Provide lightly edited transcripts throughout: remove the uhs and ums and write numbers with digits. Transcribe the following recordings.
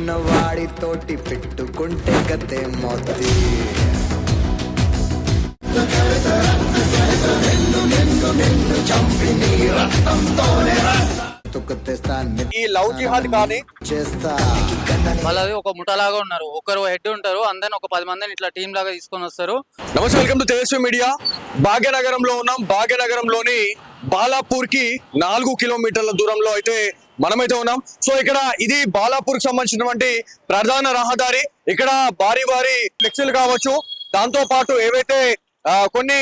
ఉన్నవాడితోటి పెట్టుకుంటే గతే మొత్తి ఈ లవ్ జిహాద్ కానీ చేస్తా వాళ్ళది ఒక ముఠాలాగా ఉన్నారు. ఒకరు హెడ్ ఉంటారు, అందరిని ఒక 10 మందిని ఇట్లా టీం లాగా తీసుకొని వస్తారు. నమస్తే, వెల్కమ్ టు తేజస్వి మీడియా. భాగ్యనగరంలో ఉన్నాం. భాగ్యనగరంలోని బాలాపూర్ కి 4 కిలోమీటర్ల దూరంలో అయితే మనమైతే ఉన్నాం. సో ఇక్కడ ఇది బాలాపూర్ కి సంబంధించినటువంటి ప్రధాన రహదారి. ఇక్కడ భారీ భారీ ఫ్లెక్సీలు కావచ్చు, దాంతో పాటు ఏవైతే కొన్ని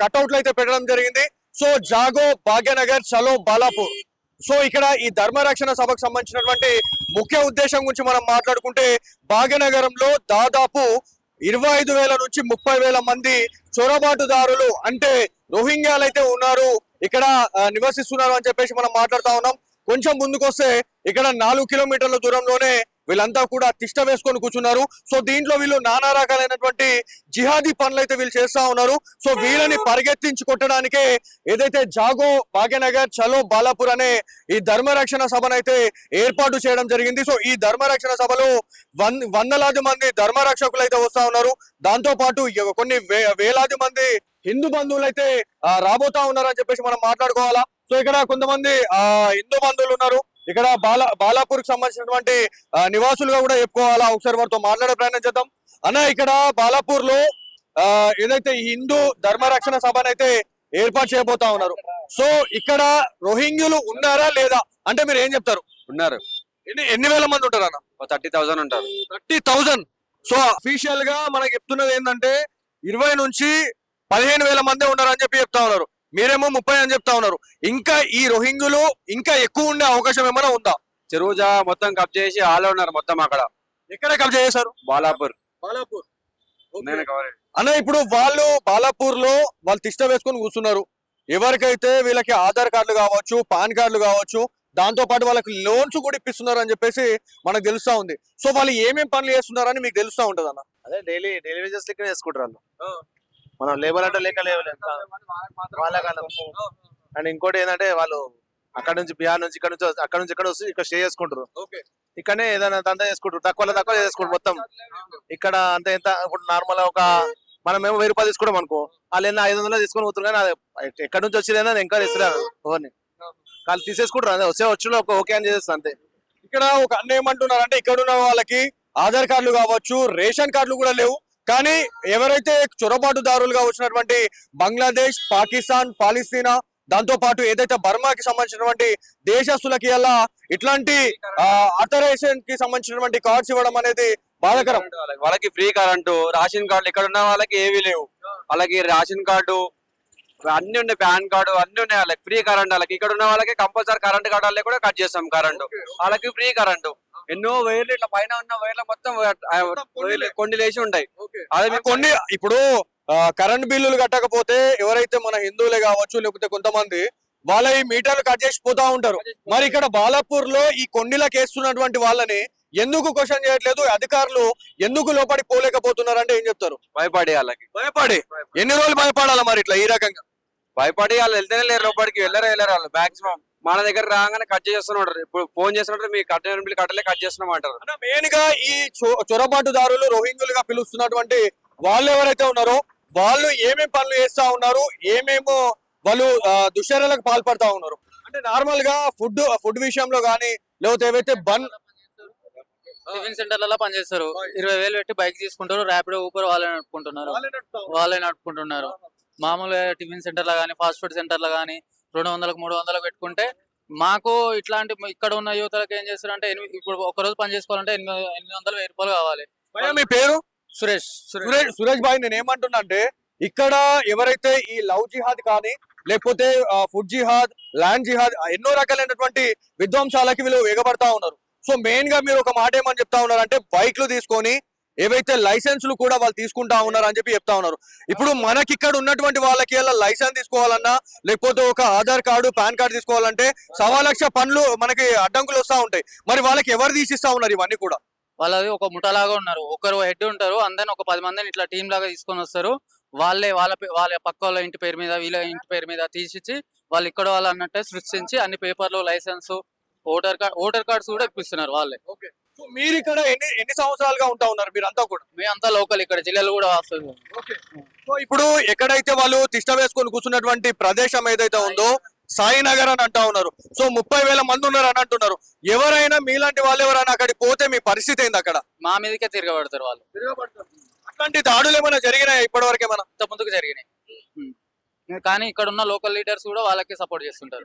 కట్అవుట్లు అయితే పెట్టడం జరిగింది. సో జాగో భాగ్యనగర్ చలో బాలాపూర్. సో ఇక్కడ ఈ ధర్మరక్షణ సభకు సంబంధించినటువంటి ముఖ్య ఉద్దేశం గురించి మనం మాట్లాడుకుంటే, భాగ్యనగరంలో దాదాపు 25,000 నుంచి 30,000 మంది చొరబాటుదారులు అంటే రోహింగ్యాలు అయితే ఉన్నారు, ఇక్కడ నివసిస్తున్నారు అని చెప్పేసి మనం మాట్లాడుతా ఉన్నాం. కొంచెం ముందుకొస్తే ఇక్కడ 4 కిలోమీటర్ల దూరంలోనే వీళ్ళంతా కూడా తిష్ట వేసుకొని కూర్చున్నారు. సో దీంట్లో వీళ్ళు నానా రకాలైనటువంటి జిహాదీ పనులు అయితే వీళ్ళు చేస్తా ఉన్నారు. సో వీళ్ళని పరిగెత్తించి కొట్టడానికే ఏదైతే జాగో భాగ్యనగర్ చలో బాలాపూర్ అనే ఈ ధర్మరక్షణ సభనైతే ఏర్పాటు చేయడం జరిగింది. సో ఈ ధర్మరక్షణ సభలో వందలాది మంది ధర్మరక్షకులు అయితే వస్తా ఉన్నారు. దాంతో పాటు కొన్ని వేలాది మంది హిందూ బంధువులు అయితే రాబోతా ఉన్నారు అని చెప్పేసి మనం మాట్లాడుకోవాలా. సో ఇక్కడ కొంతమంది హిందూ బంధువులు ఉన్నారు. ఇక్కడ బాలాపూర్ కి సంబంధించినటువంటి నివాసులుగా కూడా చెప్పుకోవాలా. ఒకసారి వారితో మాట్లాడే ప్రయత్నం చేద్దాం. అన్న, ఇక్కడ బాలాపూర్ లో ఏదైతే హిందూ ధర్మరక్షణ సభను అయితే ఏర్పాటు చేయబోతా ఉన్నారు. సో ఇక్కడ రోహింగ్యులు ఉన్నారా లేదా అంటే మీరు ఏం చెప్తారు? ఉన్నారు. ఎన్ని వేల మంది ఉంటారు అన్న? 30,000 ఉంటారు. 30,000. సో అఫీషియల్ గా మనకి చెప్తున్నది ఏంటంటే 20 నుంచి 15,000 మంది ఉన్నారు అని చెప్పి చెప్తా ఉన్నారు. మీరేమో 30 అని చెప్తా ఉన్నారు. ఇంకా ఈ రోహింగ్యులు ఇంకా ఎక్కువ ఉండే అవకాశం ఏమైనా ఉందా? చెరువుజా మొత్తం కబ్జా చేసి ఆలో ఉన్నారు మొత్తం. అక్కడ ఎక్కడ కబ్జా చేశారు? బాలాపూర్. అన్న, ఇప్పుడు వాళ్ళు బాలాపూర్ లో వాళ్ళు తిష్ట వేసుకొని కూర్చున్నారు. ఎవరికైతే వీళ్ళకి ఆధార్ కార్డులు కావచ్చు, పాన్ కార్డులు కావచ్చు, దాంతో పాటు వాళ్ళకి లోన్స్ కూడా ఇప్పిస్తున్నారు అని చెప్పేసి మనకు తెలుస్తా ఉంది. సో వాళ్ళు ఏమేం పనులు చేస్తున్నారని మీకు తెలుస్తా ఉంటది అన్న? అదే డైలీ వేజెస్ లెక్క చేసుకుంటారు వాళ్ళు. మనం లేబర్ అంటే లేక వాళ్ళ. అండ్ ఇంకోటి ఏంటంటే వాళ్ళు అక్కడ నుంచి బిహార్ నుంచి అక్కడ నుంచి ఇక్కడ వస్తే ఇక్కడ స్టే చేసుకుంటారు. ఇక్కడనే ఏదైనా దందా చేసుకుంటారు, తక్కువ చేసుకుంటారు మొత్తం. ఇక్కడ అంత ఎంత ఇప్పుడు నార్మల్ ఒక మనం ఏమో 1000 రూపాయలు తీసుకుంటాం అనుకో, వాళ్ళు ఏదైనా 500 తీసుకొని పోతున్నారు. కానీ ఎక్కడి నుంచి వచ్చిందైనా ఎంకరేజ్ ఇస్తారు ఎవరిని, వాళ్ళు తీసేసుకుంటారు. అదే వచ్చి ఓకే అని చేస్తారు అంతే. ఇక్కడ ఒక అన్న ఏమంటున్నారు అంటే, ఇక్కడ ఉన్న వాళ్ళకి ఆధార్ కార్డులు కావచ్చు, రేషన్ కార్డులు కూడా లేవు. కానీ ఎవరైతే చొరబాటుదారులుగా వచ్చినటువంటి బంగ్లాదేశ్, పాకిస్తాన్, పాలస్తీనా, దాంతో పాటు ఏదైతే బర్మాకి సంబంధించినటువంటి దేశస్తులకి అలా ఇట్లాంటి ఆథరైజేషన్ కి సంబంధించినటువంటి కార్డ్స్ ఇవ్వడం అనేది బాధాకరం. వాళ్ళకి ఫ్రీ కరెంటు, రేషన్ కార్డు ఇక్కడ ఉన్న వాళ్ళకి ఏవి లేవు. వాళ్ళకి రేషన్ కార్డు అన్ని ఉన్నాయి, పాన్ కార్డు అన్ని ఉన్నాయి. వాళ్ళకి ఫ్రీ కరెంట్. వాళ్ళకి ఇక్కడ ఉన్న వాళ్ళకి కంపల్సరీ కరెంట్ కార్డు వాళ్ళకి కూడా కట్ చేస్తాం కరెంటు. వాళ్ళకి ఫ్రీ కరెంటు. ఎన్నో వైర్లు ఇట్లా పైన ఉన్న వైర్లు మొత్తం కొన్ని లేచి ఉంటాయి. అదే కొన్ని ఇప్పుడు కరెంట్ బిల్లులు కట్టకపోతే ఎవరైతే మన హిందువులే కావచ్చు, లేకపోతే కొంతమంది వాళ్ళ ఈ మీటర్లు కట్ చేసి పోతా ఉంటారు. మరి ఇక్కడ బాలాపూర్ లో ఈ కొండిలకు వేస్తున్నటువంటి వాళ్ళని ఎందుకు క్వశ్చన్ చేయట్లేదు? అధికారులు ఎందుకు లోపడి పోలేకపోతున్నారు అంటే ఏం చెప్తారు? భయపడి వాళ్ళకి. భయపడి ఎన్ని రోజులు భయపడాలా మరి ఇట్లా ఈ రకంగా? భయపడి వాళ్ళు వెళ్తేనే లేరు, లోపలికి వెళ్ళరు వాళ్ళు. మాక్సిమం మన దగ్గర రాగానే కట్ చేస్తున్నారు. ఇప్పుడు ఫోన్ చేస్తున్నట్టు మీ కట్టిన బిల్లు కట్టలే కట్ చేస్తున్నాం అంటారు. మెయిన్ గా ఈ చొరబాటుదారులు రోహింగ్యులుగా పిలుస్తున్నటువంటి వాళ్ళు ఎవరైతే ఉన్నారో వాళ్ళు ఏమేం పనులు చేస్తా ఉన్నారు, ఏమేమో వాళ్ళు దుశ్చర్యలకు పాల్పడతా ఉన్నారు అంటే నార్మల్ గా ఫుడ్ విషయంలో గానీ, లేకపోతే ఏవైతే టిఫిన్ సెంటర్లలో పనిచేస్తారు. 20,000 పెట్టి బైక్ తీసుకుంటారు. ర్యాపిడో, ఊబర్ వాళ్ళే నడుపుకుంటున్నారు. మామూలుగా టిఫిన్ సెంటర్ లో గానీ, ఫాస్ట్ ఫుడ్ సెంటర్ లో గానీ 200, 300 పెట్టుకుంటే, మాకు ఇట్లాంటి ఇక్కడ ఉన్న యువతలకు ఏం చేస్తారంటే, ఇప్పుడు ఒక రోజు పని చేసుకోవాలంటే 800, 1000 రూపాయలు కావాలి. మీ పేరు? సురేష్ భాయ్, నేను ఏమంటున్నా అంటే, ఇక్కడ ఎవరైతే ఈ లవ్ జిహాద్ కానీ, లేకపోతే ఫుడ్ జిహాద్, ల్యాండ్ జిహాద్, ఎన్నో రకాలైనటువంటి విధ్వంసాలకి వీళ్ళు వేగపడతా ఉన్నారు. సో మెయిన్ గా మీరు ఒక మాట ఏమని చెప్తా ఉన్నారు అంటే, బైక్లు తీసుకొని ఏవైతే లైసెన్స్లు కూడా వాళ్ళు తీసుకుంటా ఉన్నారు అని చెప్పి చెప్తా ఉన్నారు. ఇప్పుడు మనకి ఇక్కడ ఉన్నటువంటి వాళ్ళకి లైసెన్స్ తీసుకోవాలన్నా, లేకపోతే ఒక ఆధార్ కార్డు, పాన్ కార్డు తీసుకోవాలంటే 1,00,000 పనులు మనకి అడ్డంకులు వస్తా ఉంటాయి. మరి వాళ్ళకి ఎవరు తీసిస్తా ఉన్నారు ఇవన్నీ కూడా? వాళ్ళది ఒక ముఠాలాగా ఉన్నారు. ఒకరు హెడ్ ఉంటారు, అందరిని ఒక 10 మందిని ఇట్లా టీం లాగా తీసుకొని వస్తారు. వాళ్ళ పక్క వాళ్ళ ఇంటి పేరు మీద, వీళ్ళ ఇంటి పేరు మీద తీసిచ్చి వాళ్ళు ఇక్కడ వాళ్ళు అన్నట్టే సృష్టించి అన్ని పేపర్లు, లైసెన్స్, ఓటర్ కార్డ్స్ కూడా ఇప్పిస్తున్నారు వాళ్ళే. సో మీరు ఇక్కడ ఎన్ని సంవత్సరాలుగా ఉంటా ఉన్నారు మీరంతా కూడా? మేమంతా లోకల్ ఇక్కడ జిల్లాలో కూడా వస్తుంది. సో ఇప్పుడు ఎక్కడైతే వాళ్ళు తిష్ట వేసుకొని కూర్చున్నటువంటి ప్రదేశం ఏదైతే ఉందో సాయినగర్ అని అంటా ఉన్నారు. సో 30,000 మంది ఉన్నారు అని అంటున్నారు. ఎవరైనా మీలాంటి వాళ్ళు ఎవరైనా అక్కడికి పోతే మీ పరిస్థితి ఏంది అక్కడ? మా మీదకే తిరగబడతారు వాళ్ళు. అట్లాంటి దాడులు ఏమైనా జరిగినాయి ఇప్పటి వరకు? ఏమైనా ఇంత ముందుకు జరిగినాయి. కానీ ఇక్కడ ఉన్న లోకల్ లీడర్స్ కూడా వాళ్ళకి సపోర్ట్ చేస్తుంటారు.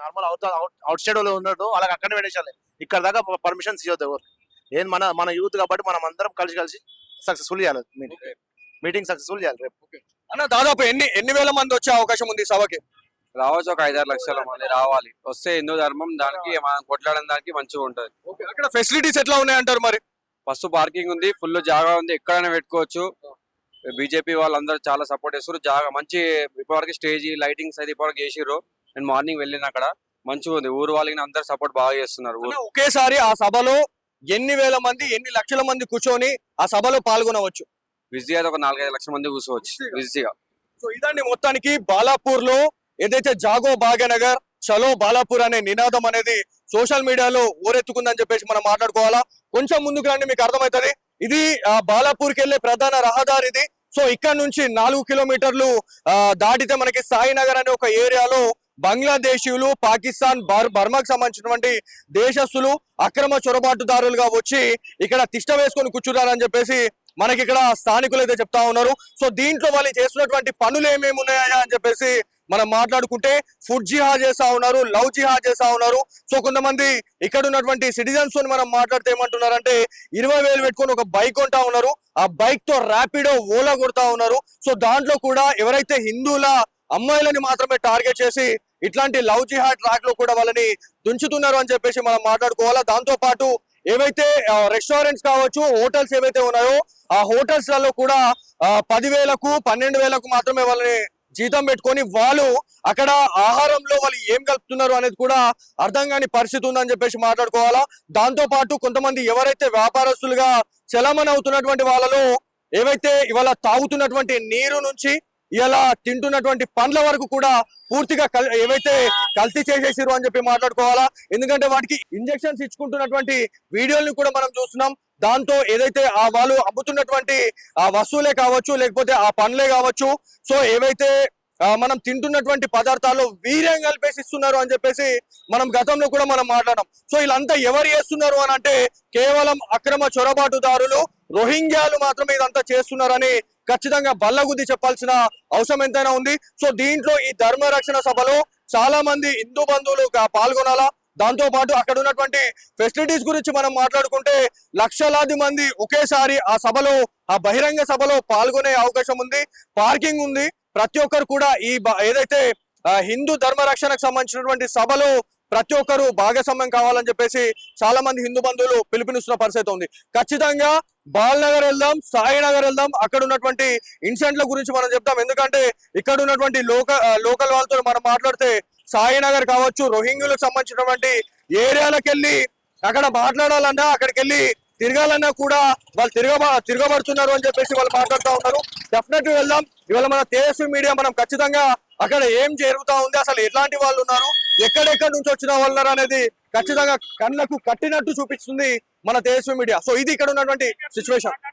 నార్మల్ అవుట్ సైడ్ వాళ్ళు ఉన్నట్టు వాళ్ళకి అక్కడనే పెట్టేసాలి. ఇక్కడ దాకా పర్మిషన్స్ ఇవ్వద్దు ఎవరు. ఏం మన యూత్ కాబట్టి మనం అందరం కలిసి సక్సెస్ఫుల్ చేయాలి. మీటింగ్ సక్సెస్ఫుల్ చేయాలి రేపు. అన్న దాదాపు ఎన్ని వేల మంది వచ్చే అవకాశం ఉంది సభకి? రావచ్చు, ఒక 5-6 లక్షల మంది రావాలి. వస్తే హిందూ ధర్మం దానికి మనం కొట్లాడడం దానికి మంచిగా ఉంటది. అక్కడ ఫెసిలిటీస్ ఎట్లా ఉన్నాయంటారు మరి? ఫస్ట్ పార్కింగ్ ఉంది, ఫుల్ జాగా ఉంది, ఎక్కడైనా పెట్టుకోవచ్చు. బీజేపీ వాళ్ళందరూ చాలా సపోర్ట్ చేస్తారు. జాగా మంచి ఇప్పటివరకు స్టేజ్ లైటింగ్స్ అయితే ఇప్పటివరకు చేసిర్రు. నేను మార్నింగ్ వెళ్ళిన అక్కడ మంచిగా ఉంది. ఊరు వాళ్ళకి అందరు సపోర్ట్ బాగా చేస్తున్నారు. అన్న, ఒకేసారి ఆ సభలో ఎన్ని వేల మంది ఎన్ని లక్షల మంది కూర్చొని ఆ సభలో పాల్గొనవచ్చు? బిజీ అయితే ఒక 4-5 లక్షల మంది కూర్చోవచ్చు బిజీగా. సో ఇదాన్ని మొత్తానికి బాలాపూర్ లో ఏదైతే జాగో భాగ్యనగర్ చలో బాలాపూర్ అనే నినాదం అనేది సోషల్ మీడియాలో ఊరెత్తుకుందని చెప్పేసి మనం మాట్లాడుకోవాలా. కొంచెం ముందుకు రండి, మీకు అర్థమవుతుంది. ఇది బాలాపూర్ కి వెళ్లే ప్రధాన రహదారి ఇది. సో ఇక్కడ నుంచి 4 కిలోమీటర్లు దాటితే మనకి సాయినగర్ అనే ఒక ఏరియాలో బంగ్లాదేశీయులు, పాకిస్తాన్, బర్మాకు సంబంధించినటువంటి దేశస్తులు అక్రమ చొరబాటుదారులుగా వచ్చి ఇక్కడ తిష్ట వేసుకొని కూర్చున్నారని చెప్పేసి మనకి ఇక్కడ స్థానికులు అయితే చెప్తా ఉన్నారు. సో దీంట్లో వాళ్ళు చేస్తున్నటువంటి పనులు ఏమేమి ఉన్నాయా అని చెప్పేసి మనం మాట్లాడుకుంటే ఫుడ్ జిహాద్ చేస్తా ఉన్నారు, లవ్ జిహాద్ చేస్తా ఉన్నారు. సో కొంతమంది ఇక్కడ ఉన్నటువంటి సిటిజన్స్ తో మనం మాట్లాడితే ఏమంటున్నారంటే 20,000 పెట్టుకొని ఒక బైక్ కొంటా ఉన్నారు. ఆ బైక్ తో ర్యాపిడో, ఓలా కొడతా ఉన్నారు. సో దాంట్లో కూడా ఎవరైతే హిందువుల అమ్మాయిలని మాత్రమే టార్గెట్ చేసి ఇట్లాంటి లవ్ జిహాద్ ట్రాక్ లో కూడా వాళ్ళని దుంచుతున్నారు అని చెప్పేసి మనం మాట్లాడుకోవాలా. దాంతో పాటు ఏవైతే రెస్టారెంట్స్ కావచ్చు, హోటల్స్ ఏవైతే ఉన్నాయో ఆ హోటల్స్ లలో కూడా 10,000కు 12,000కు మాత్రమే వాళ్ళని జీతం పెట్టుకొని వాళ్ళు అక్కడ ఆహారంలో వాళ్ళు ఏం కలుపుతున్నారు అనేది కూడా అర్థం కాని పరిస్థితి ఉందని చెప్పేసి మాట్లాడుకోవాలా. దాంతో పాటు కొంతమంది ఎవరైతే వ్యాపారస్తులుగా చలమని అవుతున్నటువంటి వాళ్ళలో ఏవైతే ఇవాళ తాగుతున్నటువంటి నీరు నుంచి ఇలా తింటున్నటువంటి పండ్ల వరకు కూడా పూర్తిగా ఏవైతే కల్తీ చేసేసారు అని చెప్పి మాట్లాడుకోవాలా. ఎందుకంటే వాటికి ఇంజెక్షన్స్ ఇచ్చుకుంటున్నటువంటి వీడియోల్ని కూడా మనం చూస్తున్నాం. దాంతో ఏదైతే ఆ వాళ్ళు అమ్ముతున్నటువంటి ఆ వస్తువులే కావచ్చు, లేకపోతే ఆ పండ్లే కావచ్చు, సో ఏవైతే మనం తింటున్నటువంటి పదార్థాల్లో వీర్యం కలిపేసి ఇస్తున్నారు అని చెప్పేసి మనం గతంలో కూడా మనం మాట్లాడాం. సో వీళ్ళంతా ఎవరు చేస్తున్నారు అని అంటే కేవలం అక్రమ చొరబాటుదారులు, రోహింగ్యాలు మాత్రమే ఇదంతా చేస్తున్నారని ఖచ్చితంగా బల్లగుద్ది చెప్పాల్సిన అవసరం ఎంతైనా ఉంది. సో దీంట్లో ఈ ధర్మ రక్షణ సభలో చాలా మంది హిందూ బంధువులు పాల్గొనాలా. దాంతో పాటు అక్కడ ఉన్నటువంటి ఫెసిలిటీస్ గురించి మనం మాట్లాడుకుంటే లక్షలాది మంది ఒకేసారి ఆ సభలో, ఆ బహిరంగ సభలో పాల్గొనే అవకాశం ఉంది. పార్కింగ్ ఉంది. ప్రతి ఒక్కరు కూడా ఈ ఏదైతే హిందూ ధర్మ రక్షణకు సంబంధించినటువంటి సభలో ప్రతి ఒక్కరు భాగస్వామ్యం కావాలని చెప్పేసి చాలా మంది హిందూ బంధువులు పిలుపునిస్తున్న పరిస్థితి ఉంది. ఖచ్చితంగా బాల్నగర్ వెళ్దాం, సాయినగర్ వెళ్దాం, అక్కడ ఉన్నటువంటి ఇన్సిడెంట్ల గురించి మనం చెప్తాం. ఎందుకంటే ఇక్కడ ఉన్నటువంటి లోకల్ వాళ్ళతో మనం మాట్లాడితే సాయినగర్ కావచ్చు, రోహింగ్యులకు సంబంధించినటువంటి ఏరియాలకు వెళ్ళి అక్కడ మాట్లాడాలన్నా, అక్కడికి వెళ్ళి తిరగాలన్నా కూడా వాళ్ళు తిరగబడుతున్నారు అని చెప్పేసి వాళ్ళు మాట్లాడుతూ ఉన్నారు. డెఫినెట్గా వెళ్దాం. ఇవాళ మన తేజస్వి మీడియా మనం ఖచ్చితంగా అక్కడ ఏం జరుగుతా ఉంది, అసలు ఎట్లాంటి వాళ్ళు ఉన్నారు, ఎక్కడెక్కడి నుంచి వచ్చిన వాళ్ళు ఉన్నారు అనేది ఖచ్చితంగా కళ్ళకు కట్టినట్టు చూపిస్తుంది మన తేజస్వి మీడియా. సో ఇది ఇక్కడ ఉన్నటువంటి సిచ్యువేషన్.